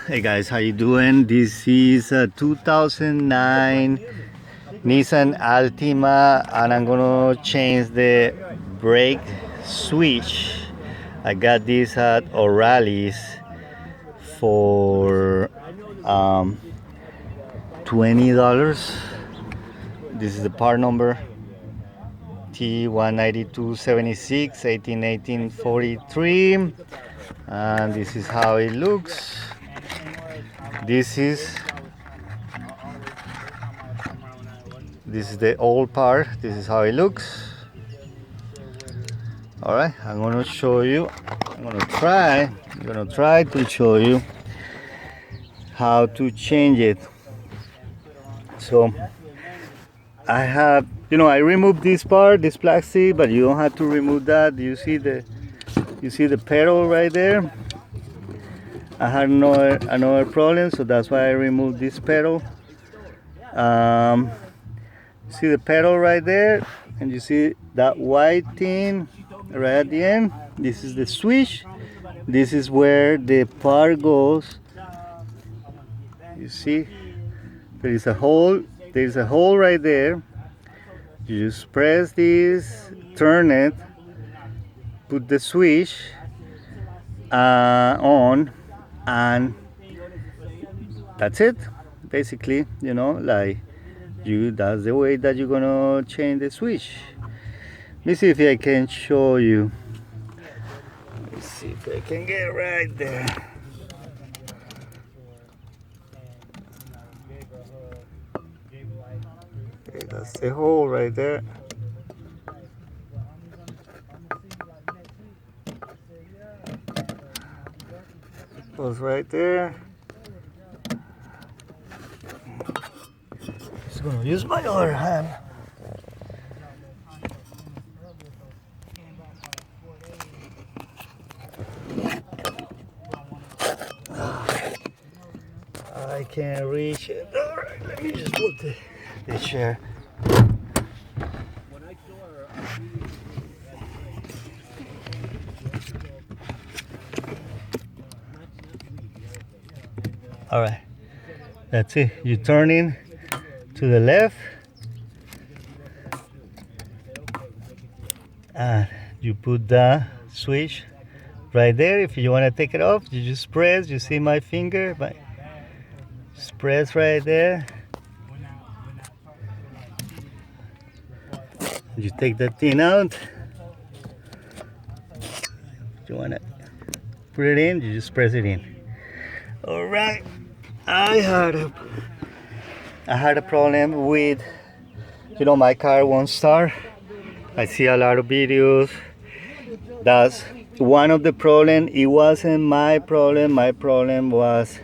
Hey guys, how you doing? This is a 2009 Nissan Altima, and I'm gonna change the brake switch. I got this at O'Reilly's for $20. This is the part number T19276 1843, and this is how it looks. This is the old part. This is how it looks. All right, I'm gonna show you. I'm gonna try to show you how to change it. So I have, I removed this part, this plastic, but you don't have to remove that. You see the pedal right there. I had another problem, so that's why I removed this pedal. See the pedal right there, and you see that white thing right at the end. This is the switch. This is where the part goes. You see, there is a hole right there. You just press this, turn it, put the switch on, and that's it. Basically, that's the way that you're gonna change the switch. Let me see if I can show you. Let me see if I can get right there. Okay, that's the hole right there. Goes right there. Just gonna use my other hand. I can't reach it. All right, let me just put the chair. All right, that's it. You turn in to the left, and you put the switch right there. If you want to take it off, you just press. You see my finger, but just press right there. You take that thing out. If you want to put it in, you just press it in. All right. I had a problem with, my car won't start. I see a lot of videos. That's one of the problem. It wasn't my problem. My problem was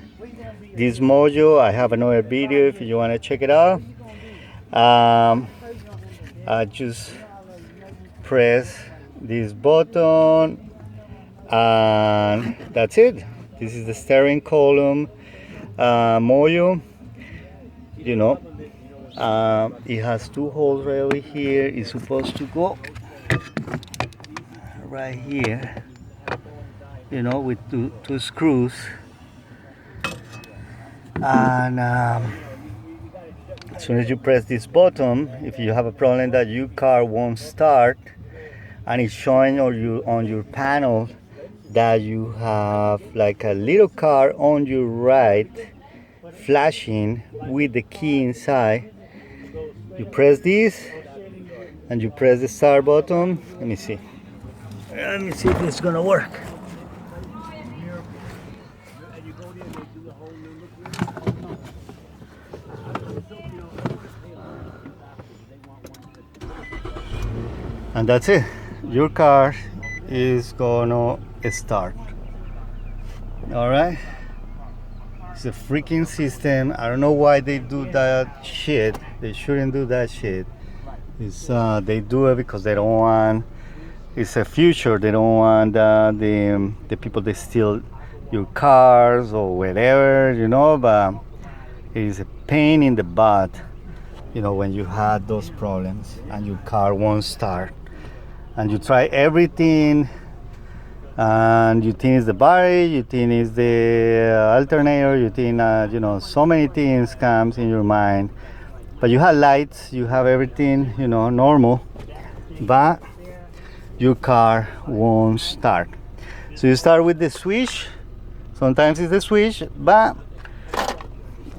this mojo. I have another video if you want to check it out. I just press this button, and that's it. This is the steering column mojo. It has two holes right over here. It's supposed to go right here, with two screws. And as soon as you press this button, if you have a problem that your car won't start, and it's showing on your panel that you have like a little car on your right flashing with the key inside, you press this and you press the start button. Let me see if it's gonna work. And that's it. Your car is gonna start. All right. It's a freaking system. I don't know why they do that shit. They shouldn't do that shit. They do it because they don't want. It's a future. They don't want the people that steal your cars or whatever, But it is a pain in the butt, when you had those problems and your car won't start, and you try everything and you think it's the battery, you think it's the alternator, you think you know, so many things comes in your mind. But you have lights, you have everything, you know, normal, but your car won't start. So you start with the switch. Sometimes it's the switch, but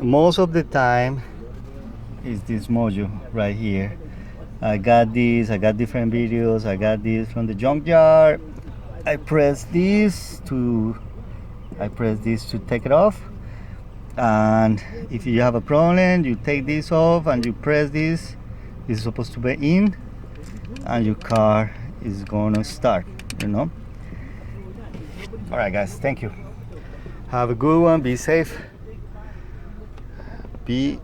most of the time it's this module right here. I got different videos. I got this from the junkyard. I press this to take it off. And if you have a problem, you take this off and you press this. This is supposed to be in, and your car is gonna start, you know. All right, guys, thank you. Have a good one. Be safe. Be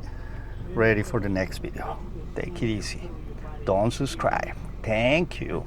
ready for the next video. Take it easy. Don't subscribe. Thank you.